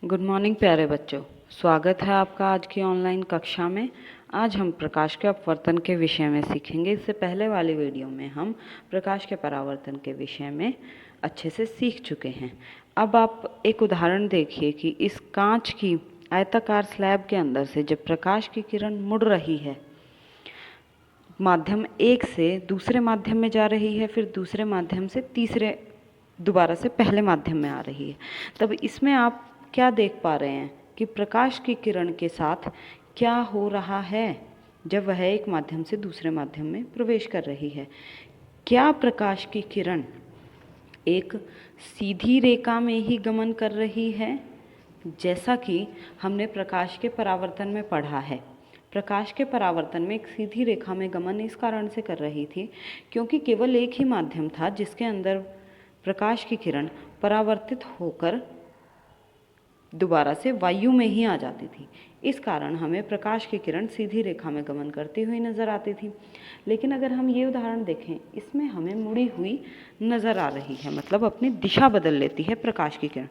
Good morning प्यारे बच्चों, स्वागत है आपका आज की ऑनलाइन कक्षा में। आज हम प्रकाश के अपवर्तन के विषय में सीखेंगे। इससे पहले वाली वीडियो में हम प्रकाश के परावर्तन के विषय में अच्छे से सीख चुके हैं। अब आप एक उदाहरण देखिए कि इस कांच की आयताकार स्लैब के अंदर से जब प्रकाश की किरण मुड़ रही है, माध्यम एक से दूसरे माध्यम में जा रही है, फिर दूसरे माध्यम से दोबारा से पहले माध्यम में आ रही है, तब इसमें आप क्या देख पा रहे हैं कि प्रकाश की किरण के साथ क्या हो रहा है जब वह एक माध्यम से दूसरे माध्यम में प्रवेश कर रही है। क्या प्रकाश की किरण एक सीधी रेखा में ही गमन कर रही है, जैसा कि हमने प्रकाश के परावर्तन में पढ़ा है। प्रकाश के परावर्तन में एक सीधी रेखा में गमन इस कारण से कर रही थी क्योंकि केवल एक ही माध्यम था जिसके अंदर प्रकाश की किरण परावर्तित होकर दोबारा से वायु में ही आ जाती थी। इस कारण हमें प्रकाश की किरण सीधी रेखा में गमन करती हुई नज़र आती थी। लेकिन अगर हम ये उदाहरण देखें, इसमें हमें मुड़ी हुई नज़र आ रही है, मतलब अपनी दिशा बदल लेती है प्रकाश की किरण।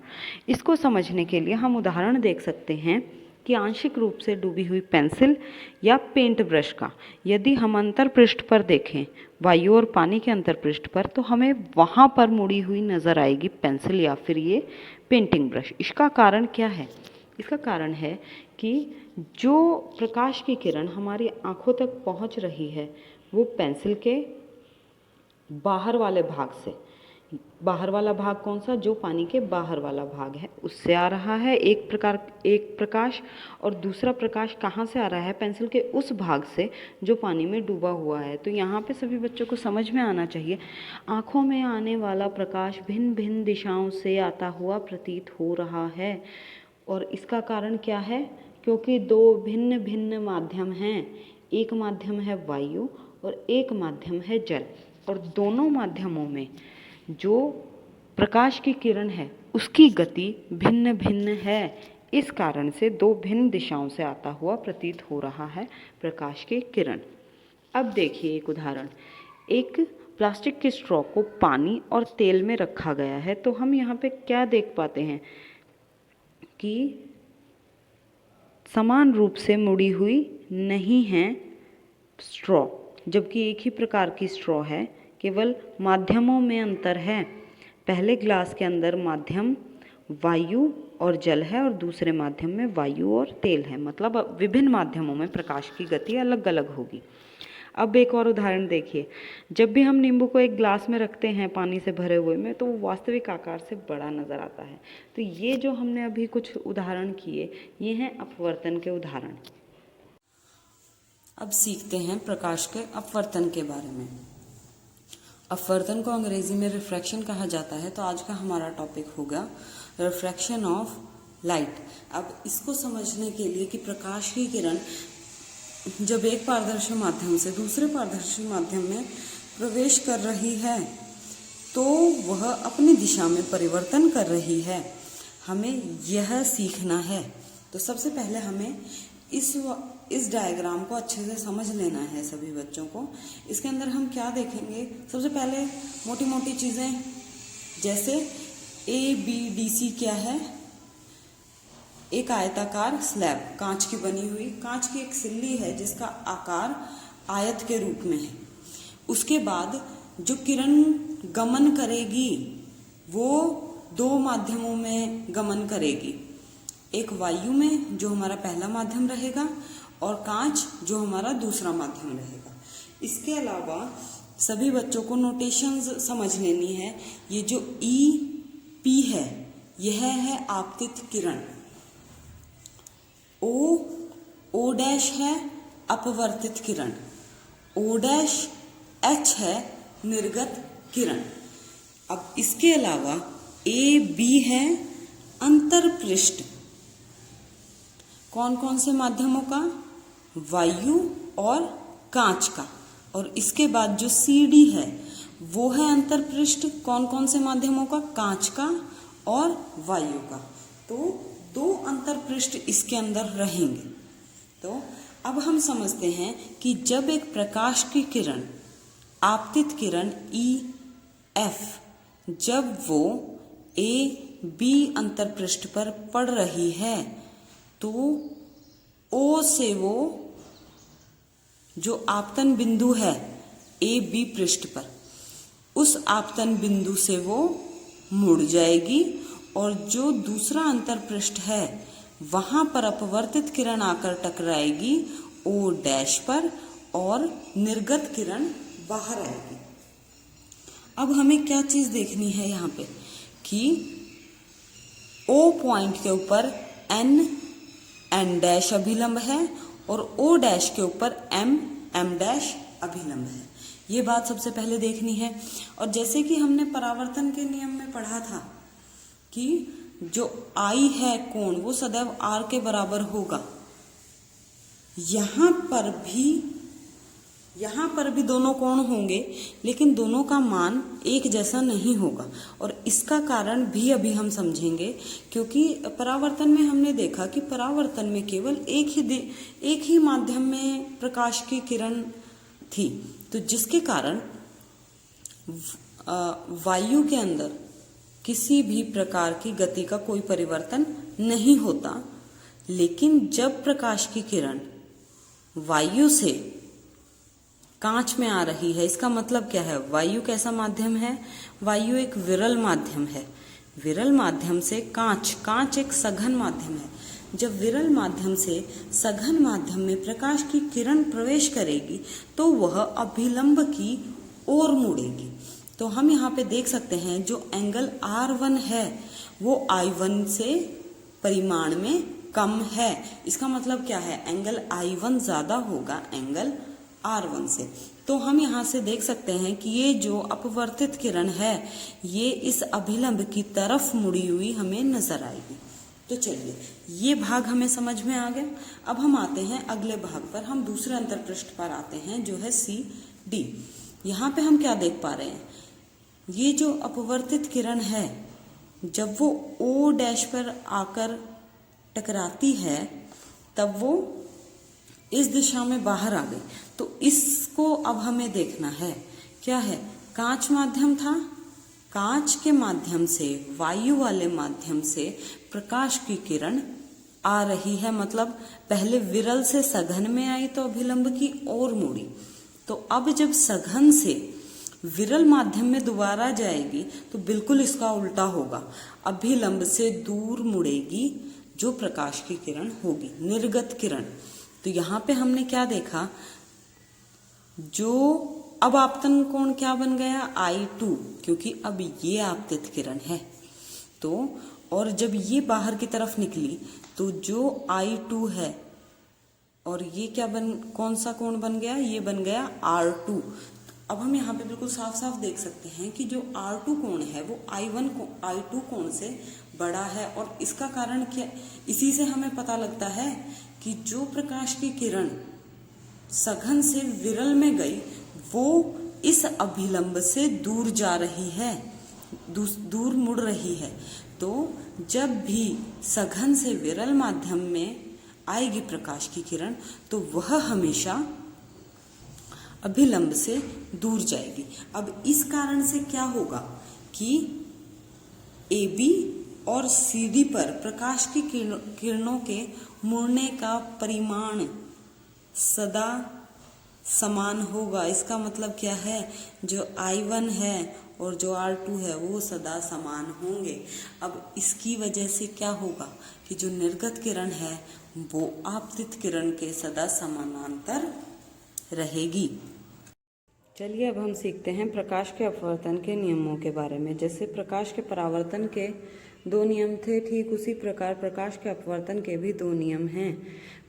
इसको समझने के लिए हम उदाहरण देख सकते हैं कि आंशिक रूप से डूबी हुई पेंसिल या पेंट ब्रश का यदि हम अंतरपृष्ठ पर देखें, वायु और पानी के अंतरपृष्ठ पर, तो हमें वहाँ पर मुड़ी हुई नज़र आएगी पेंसिल या फिर ये पेंटिंग ब्रश। इसका कारण क्या है? इसका कारण है कि जो प्रकाश की किरण हमारी आँखों तक पहुँच रही है वो पेंसिल के बाहर वाले भाग से, बाहर वाला भाग कौन सा? जो पानी के बाहर वाला भाग है उससे आ रहा है एक प्रकाश, और दूसरा प्रकाश कहाँ से आ रहा है? पेंसिल के उस भाग से जो पानी में डूबा हुआ है। तो यहाँ पे सभी बच्चों को समझ में आना चाहिए, आँखों में आने वाला प्रकाश भिन्न भिन्न दिशाओं से आता हुआ प्रतीत हो रहा है। और इसका कारण क्या है? क्योंकि दो भिन्न भिन्न माध्यम हैं, एक माध्यम है वायु और एक माध्यम है जल, और दोनों माध्यमों में जो प्रकाश की किरण है उसकी गति भिन्न भिन्न है। इस कारण से दो भिन्न दिशाओं से आता हुआ प्रतीत हो रहा है प्रकाश की किरण। अब देखिए एक उदाहरण, एक प्लास्टिक की स्ट्रॉ को पानी और तेल में रखा गया है, तो हम यहाँ पे क्या देख पाते हैं कि समान रूप से मुड़ी हुई नहीं है स्ट्रॉ, जबकि एक ही प्रकार की स्ट्रॉ है, केवल माध्यमों में अंतर है। पहले ग्लास के अंदर माध्यम वायु और जल है और दूसरे माध्यम में वायु और तेल है, मतलब विभिन्न माध्यमों में प्रकाश की गति अलग अलग होगी। अब एक और उदाहरण देखिए, जब भी हम नींबू को एक ग्लास में रखते हैं पानी से भरे हुए में, तो वो वास्तविक आकार से बड़ा नज़र आता है। तो ये जो हमने अभी कुछ उदाहरण किए, ये हैं अपवर्तन के उदाहरण। अब सीखते हैं प्रकाश के अपवर्तन के बारे में। अपवर्तन को अंग्रेजी में रिफ्रैक्शन कहा जाता है, तो आज का हमारा टॉपिक होगा रिफ्रैक्शन ऑफ लाइट। अब इसको समझने के लिए कि प्रकाश की किरण जब एक पारदर्शी माध्यम से दूसरे पारदर्शी माध्यम में प्रवेश कर रही है तो वह अपनी दिशा में परिवर्तन कर रही है, हमें यह सीखना है। तो सबसे पहले हमें इस डायग्राम को अच्छे से समझ लेना है सभी बच्चों को। इसके अंदर हम क्या देखेंगे? सबसे पहले मोटी मोटी चीज़ें, जैसे ABDC क्या है? एक आयताकार स्लैब, कांच की बनी हुई, कांच की एक सिल्ली है जिसका आकार आयत के रूप में है। उसके बाद जो किरण गमन करेगी वो दो माध्यमों में गमन करेगी, एक वायु में जो हमारा पहला माध्यम रहेगा और कांच जो हमारा दूसरा माध्यम रहेगा। इसके अलावा सभी बच्चों को नोटेशंस समझ लेनी है। ये जो EP है यह है आपतित किरण, O डैश है अपवर्तित किरण, OH है निर्गत किरण। अब इसके अलावा AB है अंतरपृष्ठ, कौन कौन से माध्यमों का? वायु और कांच का। और इसके बाद जो CD है वो है अंतरपृष्ठ, कौन कौन से माध्यमों का? कांच का और वायु का। तो दो अंतरपृष्ठ इसके अंदर रहेंगे। तो अब हम समझते हैं कि जब एक प्रकाश की किरण, आपतित किरण EF, जब वो A बी अंतरपृष्ठ पर पड़ रही है तो ओ से वो जो आपतन बिंदु है ए बी पृष्ठ पर, उस आपतन बिंदु से वो मुड़ जाएगी और जो दूसरा अंतरपृष्ठ है वहां पर अपवर्तित किरण आकर टकराएगी ओ डैश पर और निर्गत किरण बाहर आएगी। अब हमें क्या चीज देखनी है यहाँ पे कि ओ पॉइंट के ऊपर एन डैश अभिलंब है और ओ डैश के ऊपर एम डैश अभिलंब है। ये बात सबसे पहले देखनी है। और जैसे कि हमने परावर्तन के नियम में पढ़ा था कि जो आई है कोण वो सदैव आर के बराबर होगा, यहाँ पर भी दोनों कोण होंगे लेकिन दोनों का मान एक जैसा नहीं होगा। और इसका कारण भी अभी हम समझेंगे, क्योंकि परावर्तन में हमने देखा कि परावर्तन में केवल एक ही माध्यम में प्रकाश की किरण थी, तो जिसके कारण वायु के अंदर किसी भी प्रकार की गति का कोई परिवर्तन नहीं होता। लेकिन जब प्रकाश की किरण वायु से कांच में आ रही है, इसका मतलब क्या है, वायु कैसा माध्यम है, वायु एक विरल माध्यम है। विरल माध्यम से कांच एक सघन माध्यम है। जब विरल माध्यम से सघन माध्यम में प्रकाश की किरण प्रवेश करेगी तो वह अभिलंब की ओर मुड़ेगी। तो हम यहाँ पे देख सकते हैं जो एंगल R1 है वो I1 से परिमाण में कम है। इसका मतलब क्या है, एंगल I1 ज्यादा होगा एंगल R1 से। तो हम यहाँ से देख सकते हैं कि ये जो अपवर्तित किरण है ये इस अभिलंब की तरफ मुड़ी हुई हमें नजर आएगी। तो चलिए ये भाग हमें समझ में आ गया। अब हम आते हैं अगले भाग पर, हम दूसरे अंतरपृष्ठ पर आते हैं जो है CD। यहाँ पे हम क्या देख पा रहे हैं, ये जो अपवर्तित किरण है जब वो O डैश पर आकर टकराती है तब वो इस दिशा में बाहर आ गई। तो इसको अब हमें देखना है, क्या है, कांच माध्यम था, कांच के माध्यम से वायु वाले माध्यम से प्रकाश की किरण आ रही है, मतलब पहले विरल से सघन में आई तो अभिलंब की ओर मुड़ी। तो अब जब सघन से विरल माध्यम में दोबारा जाएगी तो बिल्कुल इसका उल्टा होगा, अभिलंब से दूर मुड़ेगी जो प्रकाश की किरण होगी, निर्गत किरण। तो यहाँ पे हमने क्या देखा, जो अब आपतन कोण क्या बन गया, I2, क्योंकि अब ये आपतित किरण है। तो और जब ये बाहर की तरफ निकली तो जो I2 है और ये क्या कौन सा कोण बन गया, ये बन गया R2। अब हम यहाँ पे बिल्कुल साफ साफ देख सकते हैं कि जो R2 कोण है वो I2 कोण से बड़ा है। और इसका कारण क्या, इसी से हमें पता लगता है कि जो प्रकाश की किरण सघन से विरल में गई वो इस अभिलंब से दूर जा रही है, दूर मुड़ रही है। तो जब भी सघन से विरल माध्यम में आएगी प्रकाश की किरण तो वह हमेशा अभिलंब से दूर जाएगी। अब इस कारण से क्या होगा कि AB और CD पर प्रकाश की किरणों के मुड़ने का परिमाण सदा समान होगा। इसका मतलब क्या है, जो I1 है और जो R2 है वो सदा समान होंगे। अब इसकी वजह से क्या होगा कि जो निर्गत किरण है वो आपतित किरण के सदा समानांतर रहेगी। चलिए अब हम सीखते हैं प्रकाश के अपवर्तन के नियमों के बारे में। जैसे प्रकाश के परावर्तन के 2 नियम थे, ठीक उसी प्रकार प्रकाश के अपवर्तन के भी 2 नियम हैं।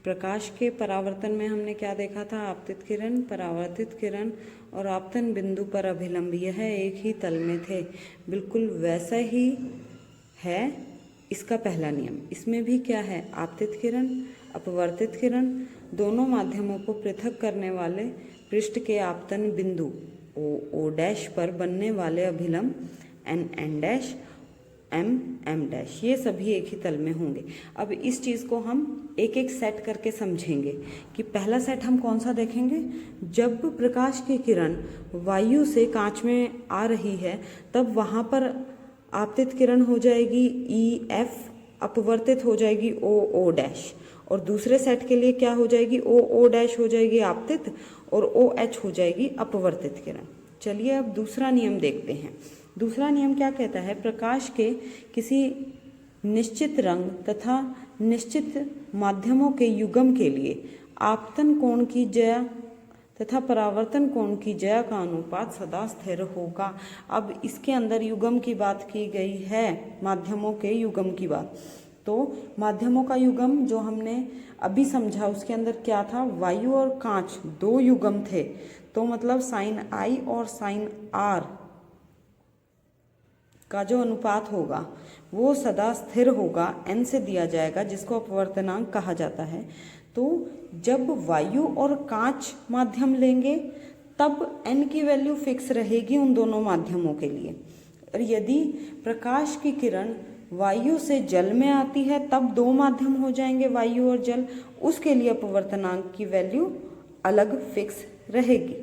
प्रकाश के परावर्तन में हमने क्या देखा था, आपतित किरण, परावर्तित किरण और आपतन बिंदु पर अभिलंब, यह एक ही तल में थे। बिल्कुल वैसा ही है इसका पहला नियम। इसमें भी क्या है, आपतित किरण, अपवर्तित किरण, दोनों माध्यमों को पृथक करने वाले पृष्ठ के आपतन बिंदु O डैश पर बनने वाले अभिलंब N डैश, M डैश, ये सभी एक ही तल में होंगे। अब इस चीज़ को हम एक एक सेट करके समझेंगे कि पहला सेट हम कौन सा देखेंगे, जब प्रकाश की किरण वायु से कांच में आ रही है तब वहाँ पर आपतित किरण हो जाएगी EF, अपवर्तित हो जाएगी OO डैश, और दूसरे सेट के लिए क्या हो जाएगी, OO डैश हो जाएगी आपतित और OH हो जाएगी अपवर्तित किरण। चलिए अब दूसरा नियम देखते हैं। दूसरा नियम क्या कहता है, प्रकाश के किसी निश्चित रंग तथा निश्चित माध्यमों के युग्म के लिए आपतन कोण की ज्या तथा परावर्तन कोण की ज्या का अनुपात सदा स्थिर होगा। अब इसके अंदर युग्म की बात की गई है, माध्यमों के युग्म की बात। तो माध्यमों का युग्म जो हमने अभी समझा उसके अंदर क्या था, वायु और कांच दो युग्म थे, तो मतलब साइन I और साइन R का जो अनुपात होगा वो सदा स्थिर होगा, n से दिया जाएगा, जिसको अपवर्तनांक कहा जाता है। तो जब वायु और कांच माध्यम लेंगे तब n की वैल्यू फिक्स रहेगी उन दोनों माध्यमों के लिए, और यदि प्रकाश की किरण वायु से जल में आती है तब दो माध्यम हो जाएंगे, वायु और जल, उसके लिए अपवर्तनांक की वैल्यू अलग फिक्स रहेगी।